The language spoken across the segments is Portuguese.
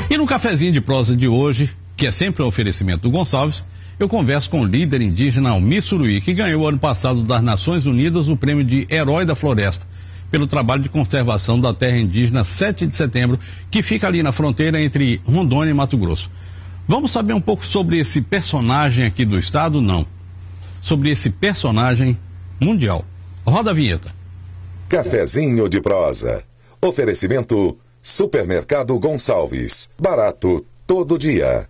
E no cafezinho de prosa de hoje, que é sempre um oferecimento do Gonçalves, eu converso com o líder indígena Almir Suruí, que ganhou ano passado das Nações Unidas o prêmio de Herói da Floresta, pelo trabalho de conservação da terra indígena 7 de setembro, que fica ali na fronteira entre Rondônia e Mato Grosso. Vamos saber um pouco sobre esse personagem aqui do estado? Não. Sobre esse personagem mundial. Roda a vinheta. Cafezinho de prosa. Oferecimento Supermercado Gonçalves. Barato todo dia.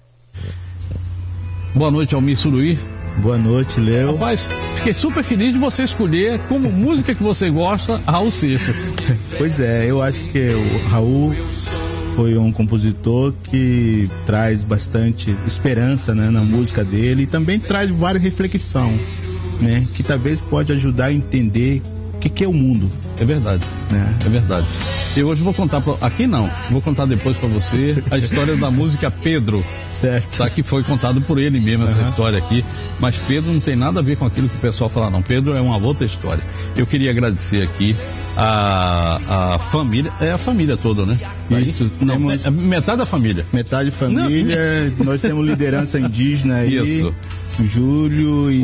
Boa noite, Almir Suruí. Boa noite, Léo. Rapaz, fiquei super feliz de você escolher como música que você gosta, Raul Seixas. Pois é, eu acho que o Raul foi um compositor que traz bastante esperança, né, na música dele, e também traz várias reflexões, né, que talvez pode ajudar a entender o que é o mundo. É verdade, é verdade. E hoje vou contar, vou contar depois pra você a história da música Pedro. Certo. Tá, que foi contado por ele mesmo, essa história aqui. Mas Pedro não tem nada a ver com aquilo que o pessoal fala, não. Pedro é uma outra história. Eu queria agradecer aqui a família, é a família toda, né? Isso. Não, metade da família. Metade família, nós temos liderança indígena aí. Isso. Júlio e...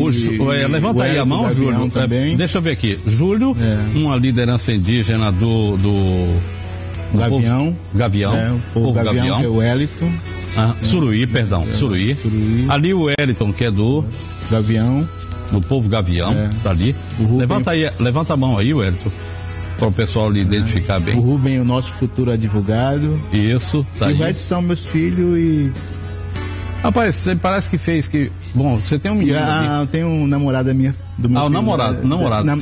levanta aí a mão, Júlio. Também. Deixa eu ver aqui. Júlio, uma liderança indígena do Gavião. Gavião. O povo Gavião, que é o Wellington. Suruí, perdão. Suruí. Ali o Wellington, que é do... Gavião. Do povo Gavião, tá ali. Levanta a mão aí, Wellington, para o pessoal lhe identificar bem. O Rubem, o nosso futuro advogado. Isso, tá aí. E vai são meus filhos e... Rapaz, você parece que fez que... Bom, você tem um menino ali. Tem um namorado minha, do meu filho.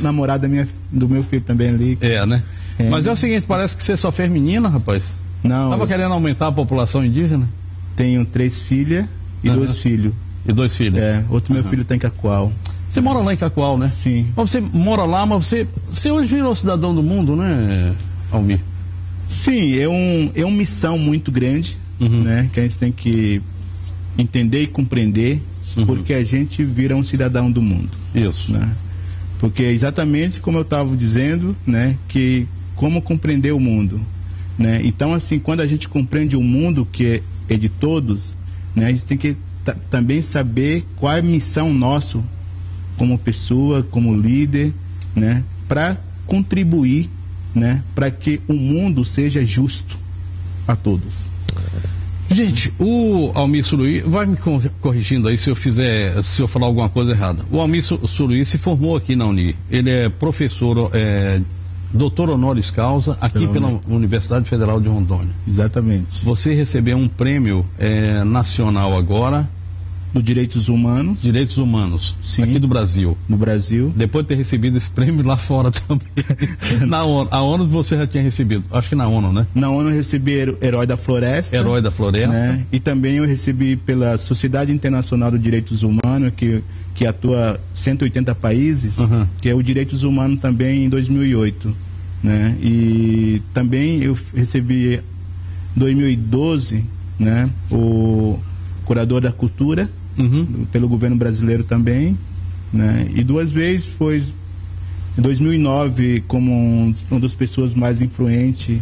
Namorada do meu filho também ali. Né? Mas é o seguinte, parece que você só fez menina, rapaz. Não. Tava querendo aumentar a população indígena? Tenho 3 filhas e 2 filhos. E 2 filhos? Outro meu filho tá em Cacoal. Você mora lá em Cacoal, né? Sim. Mas você mora lá, mas você hoje virou cidadão do mundo, né, Almir? Sim, é uma missão muito grande, né? Que a gente tem que entender e compreender, porque a gente vira um cidadão do mundo. Isso. Né? Porque exatamente como eu estava dizendo, né? Que como compreender o mundo, né? Então, assim, quando a gente compreende o mundo que é de todos, né? A gente tem que também saber qual é a missão nossa como pessoa, como líder, né? Para contribuir, né? Para que o mundo seja justo a todos. Gente, o Almir Suruí, vai me corrigindo aí se eu falar alguma coisa errada. O Almir Suruí se formou aqui na Uni. Ele é professor, doutor honoris causa, aqui pela Universidade Federal de Rondônia. Exatamente. Você recebeu um prêmio nacional agora. Do Direitos Humanos. Direitos Humanos. Sim. Aqui do Brasil. No Brasil. Depois de ter recebido esse prêmio lá fora também. Na ONU. A ONU você já tinha recebido. Acho que na ONU, né? Na ONU eu recebi Herói da Floresta. Herói da Floresta. Né? E também eu recebi pela Sociedade Internacional dos Direitos Humanos, que atua em 180 países, que é o Direitos Humanos também em 2008. Né? E também eu recebi em 2012, né? O Curador da Cultura, pelo governo brasileiro também, né? E 2 vezes foi em 2009 como uma das pessoas mais influentes,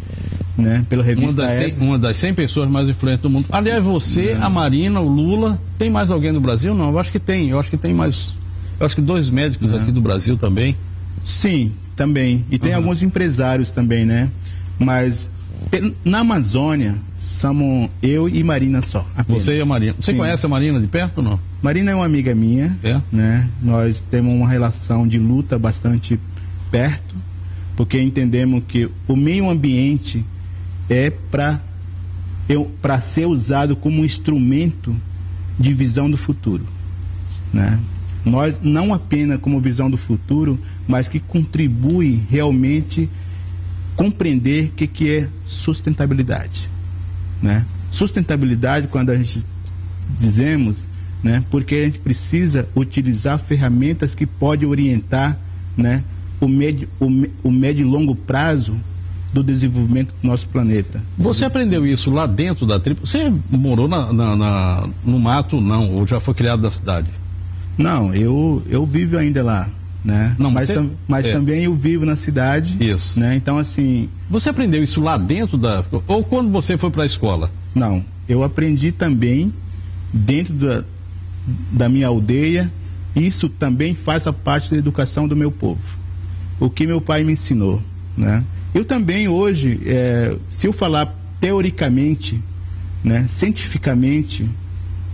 né? Pela revista uma das 100 pessoas mais influentes do mundo. Aliás, você, a Marina, o Lula, tem mais alguém no Brasil? Não, eu acho que tem mais, eu acho que 2 médicos aqui do Brasil também. Sim, também, e tem alguns empresários também, né? Mas na Amazônia, somos eu e Marina só. Apenas. Você e a Marina. Você conhece a Marina de perto ou não? Marina é uma amiga minha, né? Nós temos uma relação de luta bastante perto, porque entendemos que o meio ambiente é para ser usado como um instrumento de visão do futuro, né? Nós não apenas como visão do futuro, mas que contribui realmente compreender o que é sustentabilidade, né? Sustentabilidade, quando a gente dizemos, né? Porque a gente precisa utilizar ferramentas que podem orientar, né? O médio e longo prazo do desenvolvimento do nosso planeta. Você aprendeu isso lá dentro da tribo? Você morou no mato, não? Ou já foi criado na cidade? Não, eu vivo ainda lá, né? Não, mas também eu vivo na cidade. Isso. Né? Então, assim... Você aprendeu isso lá dentro da... Ou quando você foi para a escola? Não, eu aprendi também dentro da minha aldeia. Isso também faz a parte da educação do meu povo. O que meu pai me ensinou, né? Eu também hoje, se eu falar teoricamente, né, cientificamente,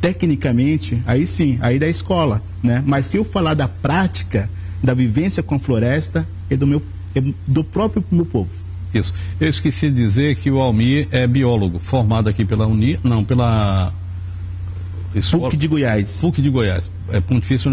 tecnicamente, aí sim, aí da escola, né? Mas se eu falar da prática, da vivência com a floresta, é do próprio meu povo. Isso. Eu esqueci de dizer que o Almir é biólogo, formado aqui pela PUC de Goiás. PUC de Goiás, é Pontifícia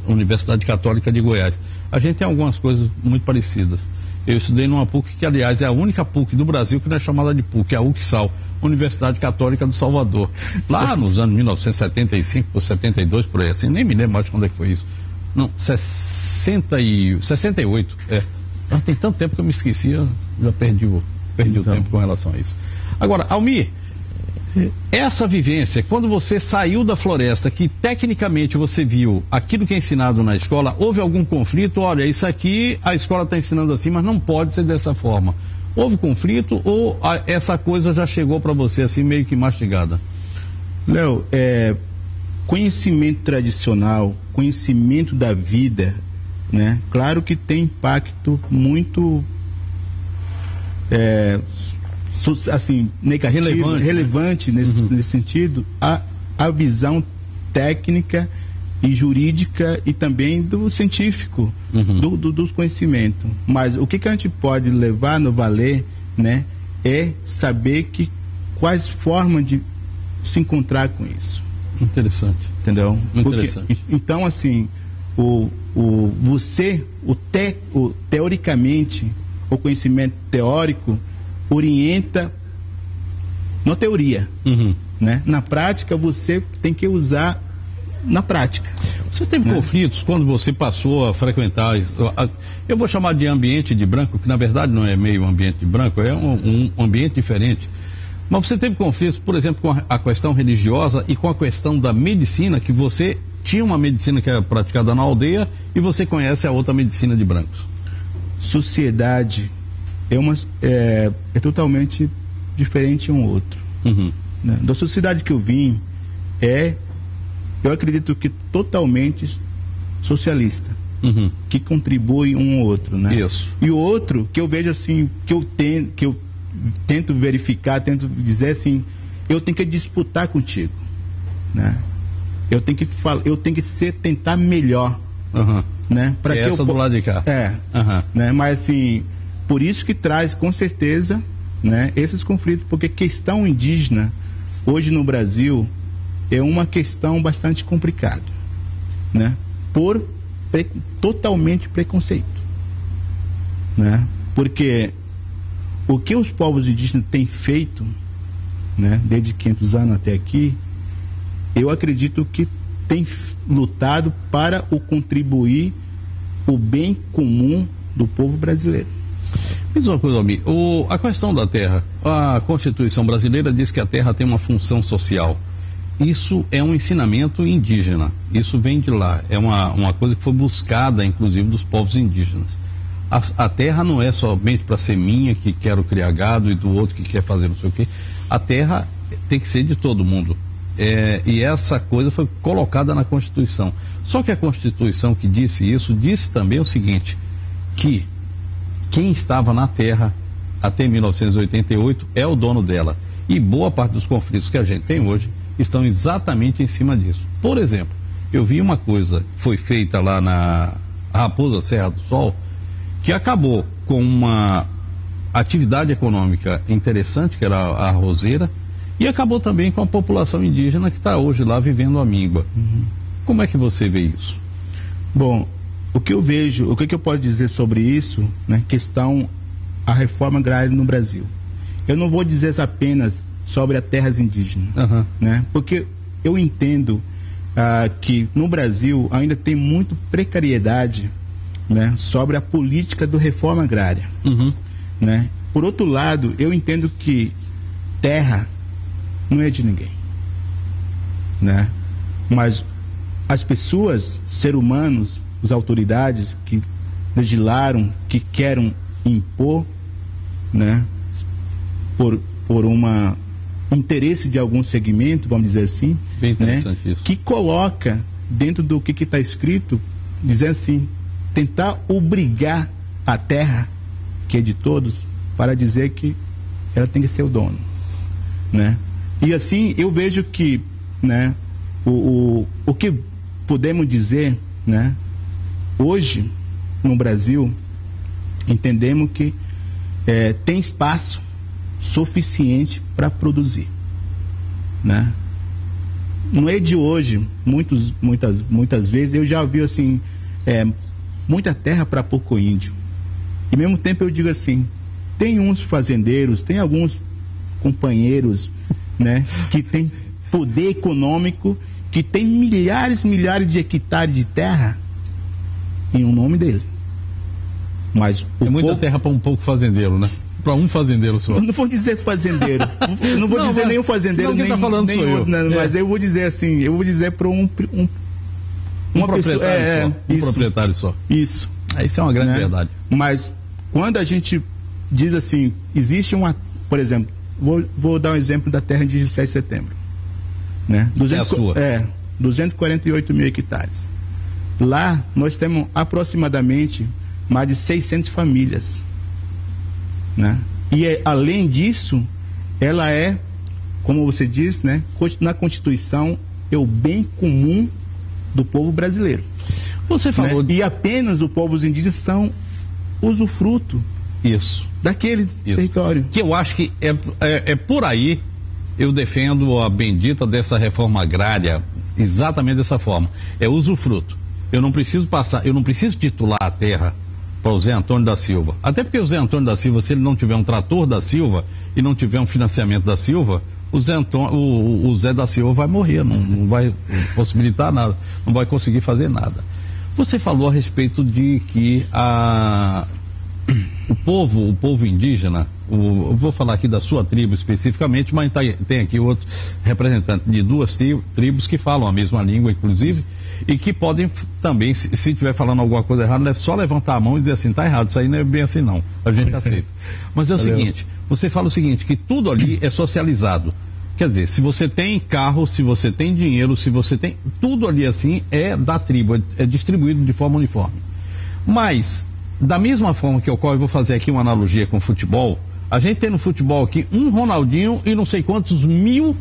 Universidade Católica de Goiás. A gente tem algumas coisas muito parecidas. Eu estudei numa PUC que, aliás, é a única PUC do Brasil que não é chamada de PUC, é a UCSAL, Universidade Católica do Salvador. Lá nos anos 1975, por 72, por aí, assim, nem me lembro mais quando é que foi isso. Não, 68, tem tanto tempo que eu me esqueci, eu já perdi o tempo com relação a isso. Agora, Almir, essa vivência, quando você saiu da floresta, que tecnicamente você viu aquilo que é ensinado na escola, houve algum conflito? Olha, isso aqui a escola está ensinando assim, mas não pode ser dessa forma. Houve conflito ou essa coisa já chegou para você assim meio que mastigada? Léo, conhecimento tradicional, conhecimento da vida, né? Claro que tem impacto muito assim, negativo, relevante, né? nesse sentido, a visão técnica e jurídica e também do científico, do conhecimento. Mas o que a gente pode levar no valer, né, é saber quais formas de se encontrar com isso. Interessante. Entendeu? Interessante. Então, assim, teoricamente, o conhecimento teórico orienta na teoria, né? Na prática, você tem que usar na prática. Você teve conflitos quando você passou a frequentar, eu vou chamar de ambiente de branco, que na verdade não é meio ambiente de branco, é um ambiente diferente. Mas você teve conflitos, por exemplo, com a questão religiosa e com a questão da medicina, que você tinha uma medicina que é praticada na aldeia e você conhece a outra medicina de brancos. Sociedade é totalmente diferente um outro. Né? Da sociedade que eu vim, eu acredito que totalmente socialista, que contribui um ao outro, né? Isso. E o outro que eu vejo assim, que eu tento verificar, tento dizer assim, eu tenho que disputar contigo, né? Eu tenho que tentar melhor, né? Para que essa do lado de cá. Né? Mas assim, por isso que traz com certeza, né, esses conflitos, porque questão indígena hoje no Brasil é uma questão bastante complicada, né? Por totalmente preconceito, né? Porque o que os povos indígenas têm feito, né, desde 500 anos até aqui, eu acredito que tem lutado para contribuir o bem comum do povo brasileiro. Diz uma coisa, Almir, a questão da terra, a Constituição brasileira diz que a terra tem uma função social. Isso é um ensinamento indígena, isso vem de lá, é uma coisa que foi buscada, inclusive, dos povos indígenas. A terra não é somente para ser minha, que quero criar gado, e do outro que quer fazer não sei o quê. A terra tem que ser de todo mundo. E essa coisa foi colocada na Constituição. Só que a Constituição que disse isso, disse também o seguinte, que quem estava na terra até 1988 é o dono dela. E boa parte dos conflitos que a gente tem hoje estão exatamente em cima disso. Por exemplo, eu vi uma coisa que foi feita lá na Raposa Serra do Sol, que acabou com uma atividade econômica interessante, que era a arrozeira, e acabou também com a população indígena que está hoje lá vivendo a míngua. Como é que você vê isso? Bom, o que eu vejo, o que eu posso dizer sobre isso, né, questão a reforma agrária no Brasil. Eu não vou dizer apenas sobre as terras indígenas, né, porque eu entendo que no Brasil ainda tem muito precariedade, né, sobre a política do reforma agrária, né. Por outro lado, eu entendo que terra não é de ninguém, né, mas as pessoas, seres humanos, as autoridades que legislaram, que querem impor, né, por uma interesse de algum segmento, vamos dizer assim, bem interessante, né, isso. Que coloca dentro do que está escrito, dizendo assim, tentar obrigar a terra, que é de todos, para dizer que ela tem que ser o dono, né? E assim, eu vejo que, né, o que podemos dizer, né, hoje, no Brasil, entendemos que tem espaço suficiente para produzir, né? Não é de hoje, muitas vezes eu já vi assim, muita terra para pouco índio. E ao mesmo tempo eu digo assim, tem uns fazendeiros, tem alguns companheiros, né, que tem poder econômico, que tem milhares de hectares de terra em um nome dele. Mas é muita terra para um pouco fazendeiro, né? Para um fazendeiro só. Eu não vou dizer fazendeiro. Eu não vou dizer nenhum fazendeiro, nem, tá falando nem outro. Mas eu vou dizer assim, eu vou dizer para um proprietário só. Um proprietário só. Isso. Isso é uma grande verdade. Mas quando a gente diz assim, existe uma, por exemplo, vou dar um exemplo da terra de 17 de setembro, né? 248 mil hectares. Lá nós temos aproximadamente mais de 600 famílias, né? E além disso, ela é, como você diz, né, na Constituição, é o bem comum do povo brasileiro. Você falou, né? E apenas os povos indígenas são usufruto daquele território. Que eu acho que é por aí. Eu defendo a bendita dessa reforma agrária exatamente dessa forma. É usufruto. Eu não preciso titular a terra para o Zé Antônio da Silva. Até porque o Zé Antônio da Silva, se ele não tiver um trator da Silva e não tiver um financiamento da Silva, o Zé da Silva vai morrer, não vai possibilitar nada, não vai conseguir fazer nada. Você falou a respeito de que o povo indígena, eu vou falar aqui da sua tribo especificamente, mas tem aqui outro representante de duas tribos que falam a mesma língua, inclusive, e que podem também, se estiver falando alguma coisa errada, é só levantar a mão e dizer assim, tá errado, isso aí não é bem assim não, a gente aceita. Mas é o seguinte, você fala o seguinte, que tudo ali é socializado. Quer dizer, se você tem carro, se você tem dinheiro, se você tem... Tudo ali assim é da tribo, é distribuído de forma uniforme. Mas, da mesma forma que ocorre, eu vou fazer aqui uma analogia com o futebol, a gente tem no futebol aqui um Ronaldinho e não sei quantos mil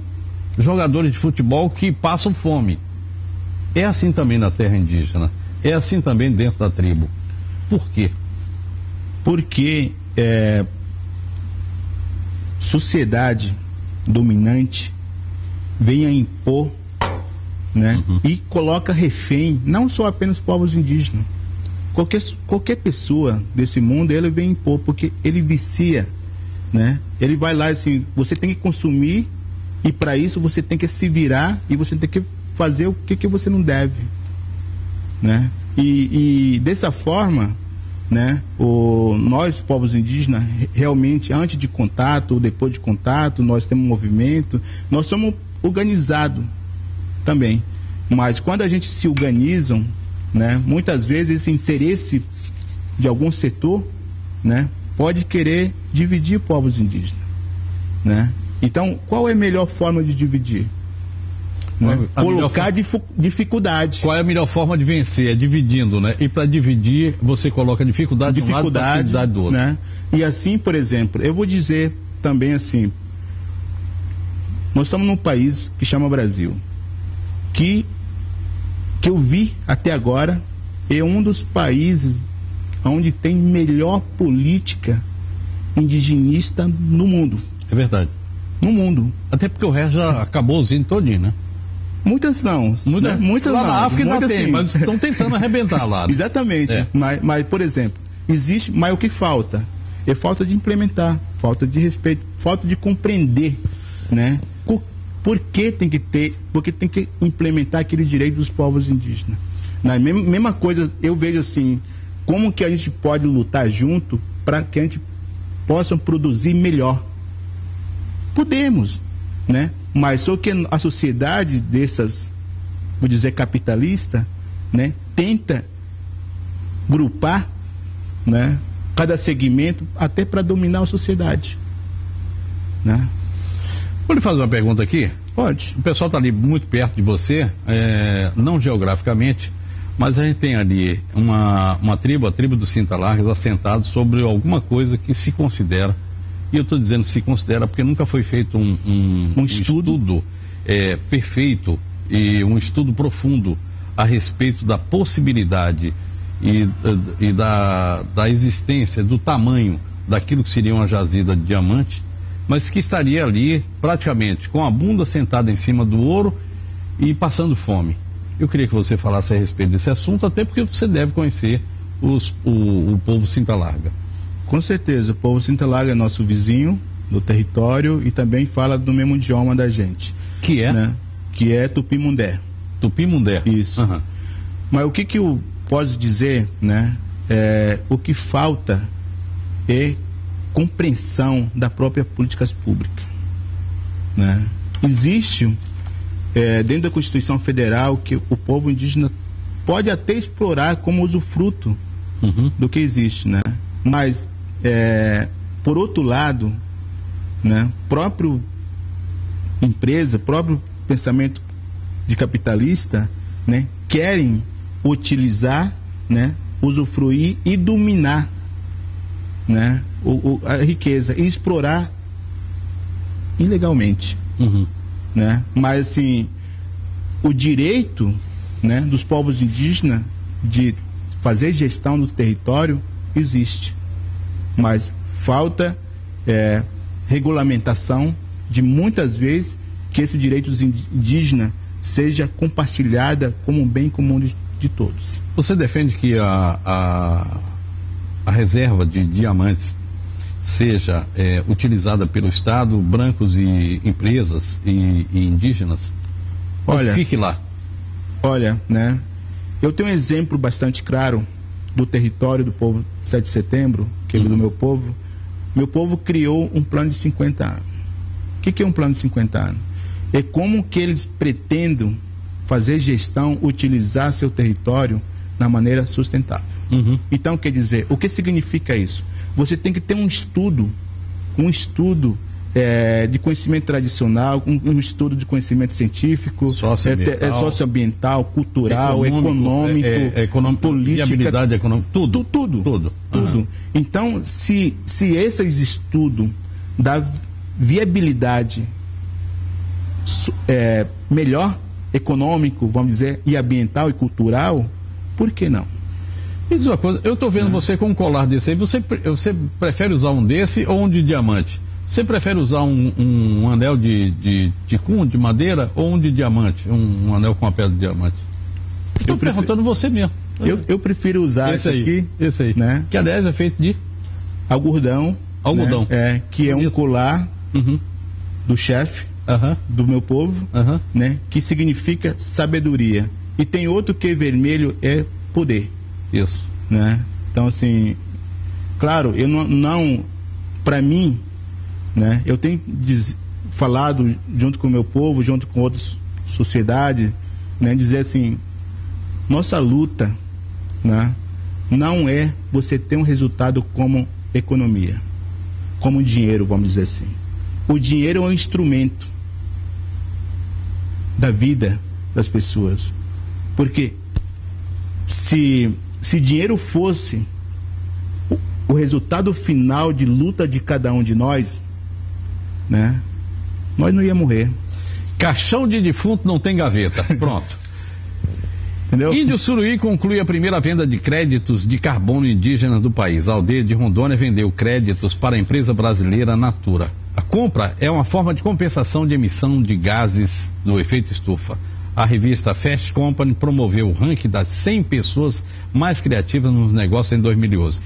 jogadores de futebol que passam fome. É assim também na terra indígena, é assim também dentro da tribo. Por quê? Porque sociedade dominante vem a impor, né? E coloca refém, não só apenas povos indígenas. Qualquer pessoa desse mundo, ele vem impor, porque ele vicia, né? Ele vai lá assim, você tem que consumir, e para isso você tem que se virar, e você tem que fazer o que você não deve, né? E dessa forma, né, nós, povos indígenas, realmente, antes de contato ou depois de contato, nós temos um movimento, nós somos organizados também. Mas quando a gente se organiza, né, muitas vezes esse interesse de algum setor, né, pode querer dividir povos indígenas, né? Então, qual é a melhor forma de dividir? Né? Colocar dificuldade. Qual é a melhor forma de vencer? É dividindo, né? E para dividir, você coloca dificuldade de um lado e facilidade do outro. Né? E assim, por exemplo, eu vou dizer também assim, nós estamos num país que chama Brasil, que eu vi até agora, é um dos países onde tem melhor política indigenista no mundo. É verdade. No mundo. Até porque o resto já acabou os índios todinho, né? Muitas não. Muitas lá não. Na África ainda tem, sim. mas estão tentando arrebentar lá. Né? Exatamente. Mas, por exemplo, existe, mas o que falta? É falta de implementar, falta de respeito, falta de compreender, né? Por que tem que ter, porque tem que implementar aquele direito dos povos indígenas. Na mesma coisa, eu vejo assim, como que a gente pode lutar junto para que a gente possa produzir melhor. Podemos, né? Mas só que a sociedade dessas, vou dizer, capitalista, né, tenta grupar, né, cada segmento, até para dominar a sociedade, né? Vou lhe fazer uma pergunta aqui? Pode. O pessoal está ali muito perto de você, não geograficamente, mas a gente tem ali uma tribo, a tribo dos Cinta-Largas, assentados sobre alguma coisa que se considera, e eu estou dizendo se considera porque nunca foi feito um estudo perfeito e um estudo profundo a respeito da possibilidade e da existência, do tamanho daquilo que seria uma jazida de diamante, mas que estaria ali praticamente com a bunda sentada em cima do ouro e passando fome. Eu queria que você falasse a respeito desse assunto, até porque você deve conhecer o povo Cinta-Larga. Com certeza, o povo Cinta-Larga é nosso vizinho do território e também fala do mesmo idioma da gente. Que é? Né? Que é Tupi-Mundé. Tupi-Mundé. Isso. Uhum. Mas o que eu posso dizer, né? O que falta é compreensão da própria políticas públicas, né? Existe dentro da Constituição Federal que o povo indígena pode até explorar como usufruto do que existe, né? Mas por outro lado, né, próprio empresa, próprio pensamento de capitalista, né, querem utilizar, né, usufruir e dominar, né, a riqueza e explorar ilegalmente, né? Mas assim, o direito, né, dos povos indígenas de fazer gestão do território existe, mas falta regulamentação de muitas vezes que esse direito dos indígenas seja compartilhada como um bem comum de todos. Você defende que a reserva de diamantes seja utilizada pelo Estado, brancos e empresas e indígenas? Olha, fique lá. Olha, né? Eu tenho um exemplo bastante claro do território do povo 7 de setembro, que é do meu povo. Meu povo criou um plano de 50 anos. O que é um plano de 50 anos? É como que eles pretendem fazer gestão, utilizar seu território na maneira sustentável. Então, quer dizer, o que significa isso? Você tem que ter um estudo de conhecimento tradicional, um estudo de conhecimento científico, socioambiental, cultural, econômico, política, viabilidade econômica, tudo. Então, se esses estudos da viabilidade melhor, econômico, vamos dizer, e ambiental e cultural, por que não? Me diz uma coisa, eu estou vendo você com um colar desse aí, você prefere usar um desse ou um de diamante? Você prefere usar um anel de ticum, de madeira, ou um de diamante, um anel com a pedra de diamante? Estou perguntando você mesmo. Eu prefiro usar esse aqui. Esse aí, né? Que aliás é feito de algodão. Né? Que é um colar do chefe do meu povo, né? Que significa sabedoria. E tem outro que é vermelho, é poder. Isso. Né? Então, assim, claro, eu não para mim, né? Eu tenho falado junto com o meu povo, junto com outras sociedades, né? Dizer assim, nossa luta, né, não é você ter um resultado como economia, como dinheiro, vamos dizer assim. O dinheiro é um instrumento da vida das pessoas. Porque se dinheiro fosse o resultado final de luta de cada um de nós, né, nós não íamos morrer. Caixão de defunto não tem gaveta. Pronto. Entendeu? Índio Suruí conclui a primeira venda de créditos de carbono indígena do país. A aldeia de Rondônia vendeu créditos para a empresa brasileira Natura. A compra é uma forma de compensação de emissão de gases do efeito estufa. A revista Fast Company promoveu o ranking das 100 pessoas mais criativas nos negócios em 2011.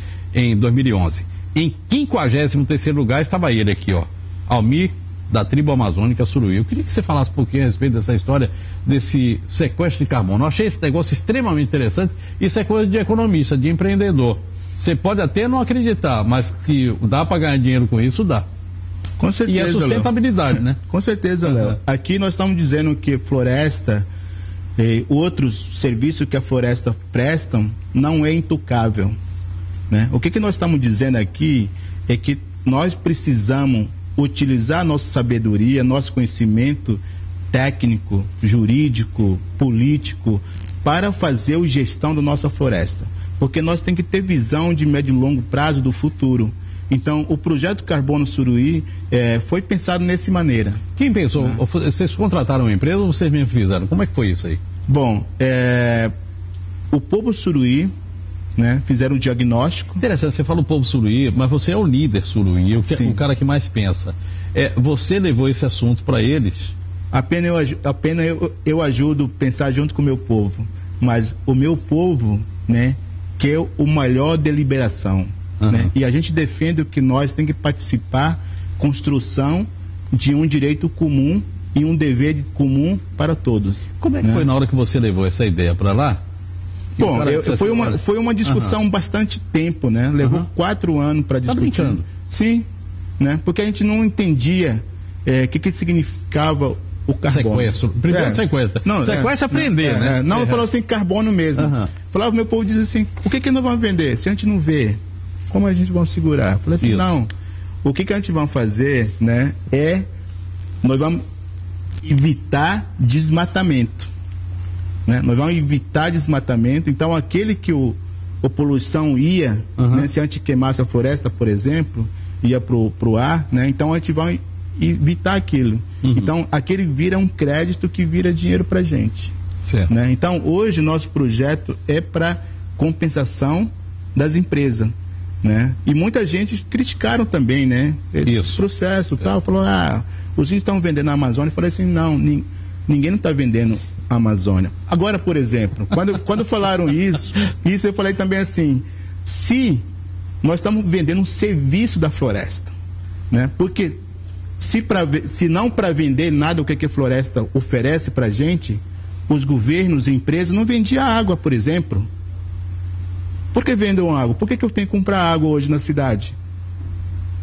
Em 53º lugar estava ele aqui, ó, Almir, da tribo amazônica Suruí. Eu queria que você falasse um pouquinho a respeito dessa história, desse sequestro de carbono. Eu achei esse negócio extremamente interessante. Isso é coisa de economista, de empreendedor. Você pode até não acreditar, mas que dá para ganhar dinheiro com isso, dá. Com certeza, e a sustentabilidade, Léo. Né? Com certeza, Léo. Aqui nós estamos dizendo que floresta outros serviços que a floresta presta não é intocável, né? O que nós estamos dizendo aqui é que nós precisamos utilizar nossa sabedoria, nosso conhecimento técnico, jurídico, político, para fazer a gestão da nossa floresta. Porque nós temos que ter visão de médio e longo prazo do futuro. Então, o projeto Carbono Suruí foi pensado dessa maneira. Quem pensou? Vocês contrataram uma empresa ou vocês mesmo fizeram? Como é que foi isso aí? Bom, o povo Suruí, né, fizeram um diagnóstico. Interessante, você fala o povo Suruí, mas você é o líder Suruí, o cara que mais pensa. Você levou esse assunto para eles? Apenas eu ajudo a pensar junto com o meu povo, mas o meu povo, né, quer o maior deliberação, né? E a gente defende que nós temos que participar construção de um direito comum e um dever comum para todos. Como é que foi na hora que você levou essa ideia para lá? Bom, foi uma discussão bastante tempo, né? Levou 4 anos para discutir. Tá brincando? Sim, né? Porque a gente não entendia que significava o carbono. Sequestro. Primeiro sequestra. Não, sequestra aprender, né? Não, eu falava assim, carbono mesmo. Falava, meu povo diz assim, por que nós vamos vender? Se a gente não vê, como a gente vai segurar? Eu falei assim, não, o que a gente vai fazer, né, nós vamos evitar desmatamento, né? Nós vamos evitar desmatamento, então aquele que a poluição ia, né, se a gente queimasse a floresta, por exemplo, ia pro ar, né? Então a gente vai evitar aquilo. Então aquele vira um crédito que vira dinheiro pra gente. Certo. Né? Então hoje nosso projeto é para compensação das empresas, né? E muita gente criticaram também, né, esse processo, tal, falou, os índios estão vendendo a Amazônia. Eu falei assim, não, ninguém não está vendendo a Amazônia. Agora, por exemplo, quando falaram isso eu falei também assim, se nós estamos vendendo um serviço da floresta, né? Porque se não para vender nada o que a floresta oferece para a gente, os governos e empresas não vendiam água, por exemplo. Por que vendem água? Por que eu tenho que comprar água hoje na cidade?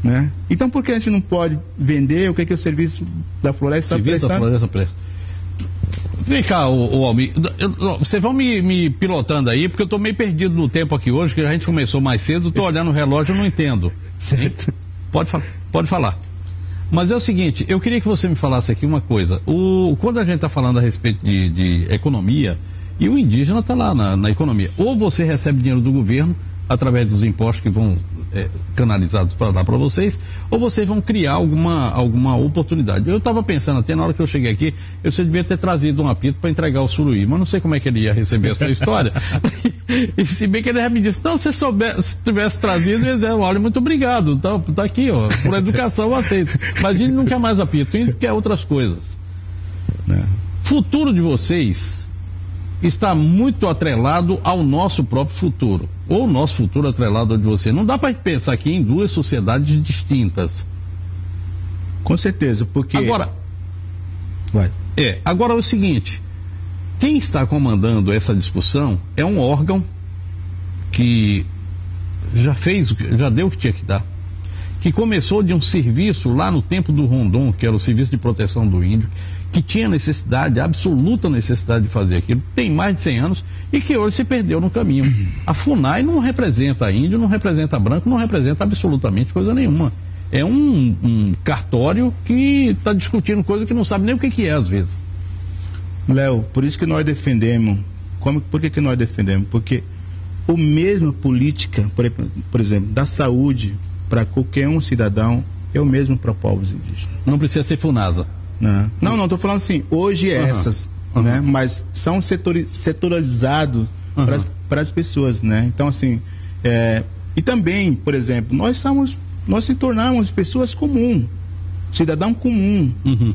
Né? Então, por que a gente não pode vender o que o serviço da floresta está prestando? Da floresta presta. Vem cá, Almir, vocês vão me pilotando aí, porque eu estou meio perdido no tempo aqui hoje, que a gente começou mais cedo, estou olhando o relógio e não entendo. Certo. Pode falar. Mas é o seguinte, eu queria que você me falasse aqui uma coisa. Quando a gente está falando a respeito de economia, e o indígena está lá na economia, ou você recebe dinheiro do governo, através dos impostos que vão canalizados para dar para vocês, ou vocês vão criar alguma oportunidade. Eu estava pensando até na hora que eu cheguei aqui, eu devia ter trazido um apito para entregar o Suruí, mas não sei como é que ele ia receber essa história. E se bem que ele já me disse, não, se tivesse trazido, ele ia dizer, olha, muito obrigado, tá aqui, ó, por educação eu aceito. Mas ele não quer mais apito, ele quer outras coisas. Futuro de vocês está muito atrelado ao nosso próprio futuro, ou o nosso futuro atrelado ao de você. Não dá para pensar aqui em duas sociedades distintas. Com certeza, porque... Agora é o seguinte, quem está comandando essa discussão é um órgão que já deu o que tinha que dar, que começou de um serviço lá no tempo do Rondon, que era o Serviço de Proteção do Índio, que tinha absoluta necessidade de fazer aquilo, tem mais de 100 anos, e que hoje se perdeu no caminho. A FUNAI não representa índio, não representa branco, não representa absolutamente coisa nenhuma. É um cartório que está discutindo coisa que não sabe nem o que é às vezes. Léo, por isso que nós defendemos. Por que nós defendemos? Porque a mesma política, por exemplo, da saúde para qualquer um cidadão é o mesmo para povos indígenas. Não precisa ser FUNASA. Não, estou falando assim, hoje essas, né? Mas são setorizados para as pessoas, né? Então, assim, e também, por exemplo, nós se tornamos pessoas comuns, cidadão comum.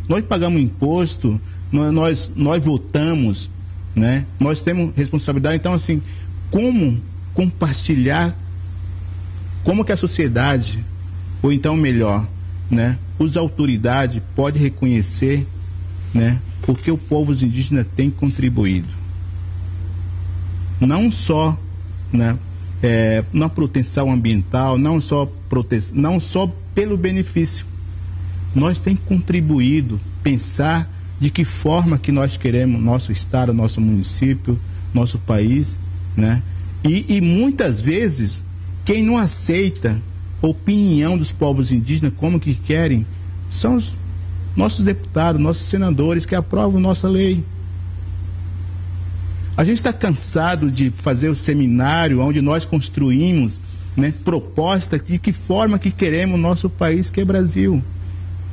Nós pagamos imposto, nós votamos, né? Nós temos responsabilidade. Então, assim, como compartilhar, como que a sociedade, ou então melhor, né, as autoridades podem reconhecer, né, o que o povo indígena tem contribuído. Não só, né, na proteção ambiental, não só pelo benefício. Nós temos contribuído, pensar de que forma que nós queremos nosso estado, nosso município, nosso país, né? E muitas vezes, quem não aceita a opinião dos povos indígenas como que querem, são os nossos deputados, nossos senadores que aprovam nossa lei. A gente está cansado de fazer o seminário onde nós construímos, né, proposta de que forma que queremos o nosso país, que é Brasil.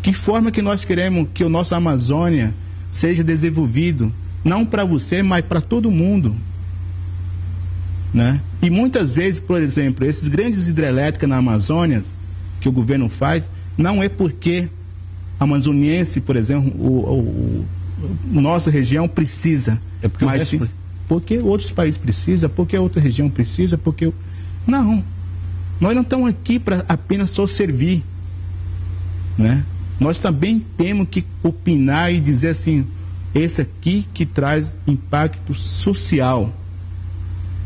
Que forma que nós queremos que o nosso Amazônia seja desenvolvido, não para você, mas para todo mundo. Né? E muitas vezes, por exemplo, esses grandes hidrelétricas na Amazônia, que o governo faz, não é porque a amazoniense, por exemplo, nossa região precisa, é porque mas sim, porque outros países precisam, porque outra região precisa, porque... Não, nós não estamos aqui para apenas só servir, né? Nós também temos que opinar e dizer assim, esse aqui que traz impacto social.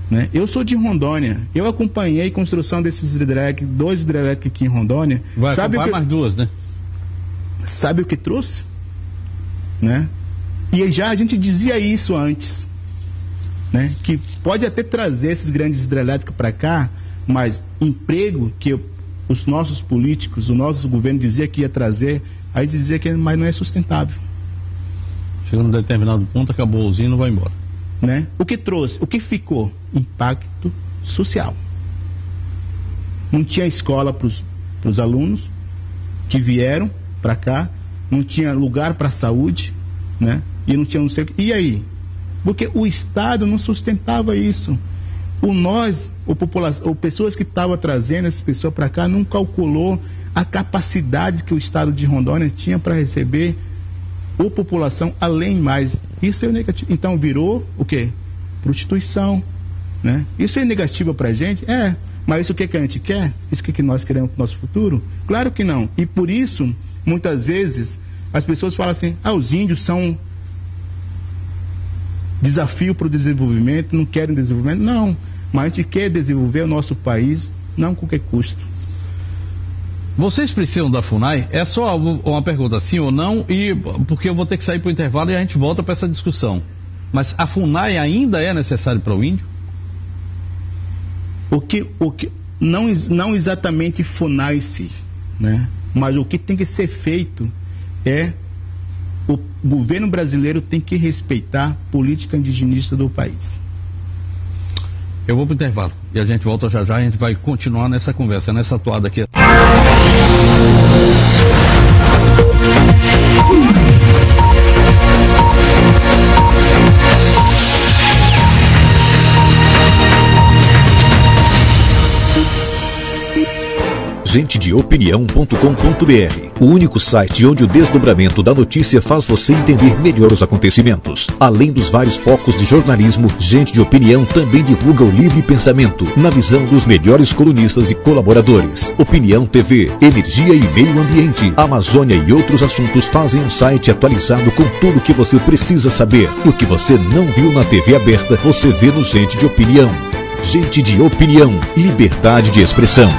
Né? Eu sou de Rondônia, eu acompanhei a construção desses hidrelétricos, 2 hidrelétricos aqui em Rondônia. Vai acompanhar mais 2, né? Sabe o que trouxe? Né? E já a gente dizia isso antes, né? Que pode até trazer esses grandes hidrelétricos para cá, mas emprego que os nossos políticos, o nosso governo dizia que ia trazer, aí dizia que mas não é sustentável. Chegando a um determinado ponto, acabou a usina, vai embora. Né? O que trouxe? O que ficou? Impacto social. Não tinha escola para os alunos que vieram para cá, não tinha lugar para a saúde, né? E não tinha não sei o que. E aí? Porque o Estado não sustentava isso. População, ou pessoas que estavam trazendo essas pessoas para cá, não calculou a capacidade que o Estado de Rondônia tinha para receber a população além mais. Isso é negativo. Então virou o quê? Prostituição, né? Isso é negativo para a gente? É. Mas isso o que a gente quer? Isso que nós queremos para o nosso futuro? Claro que não. E por isso, muitas vezes, as pessoas falam assim, os índios são desafio para o desenvolvimento, não querem desenvolvimento. Não. Mas a gente quer desenvolver o nosso país, não a qualquer custo. Vocês precisam da FUNAI? É só uma pergunta, sim ou não, e porque eu vou ter que sair para o intervalo e a gente volta para essa discussão. Mas a FUNAI ainda é necessário para o índio? Não exatamente FUNAI em si, né? Mas o que tem que ser feito é o governo brasileiro tem que respeitar a política indigenista do país. Eu vou para o intervalo e a gente volta já já, a gente vai continuar nessa conversa, nessa toada aqui. gentedeopinião.com.br, o único site onde o desdobramento da notícia faz você entender melhor os acontecimentos. Além dos vários focos de jornalismo, Gente de Opinião também divulga o livre pensamento, na visão dos melhores colunistas e colaboradores. Opinião TV, energia e meio ambiente, Amazônia e outros assuntos fazem um site atualizado com tudo o que você precisa saber. E o que você não viu na TV aberta, você vê no Gente de Opinião. Gente de Opinião, liberdade de expressão.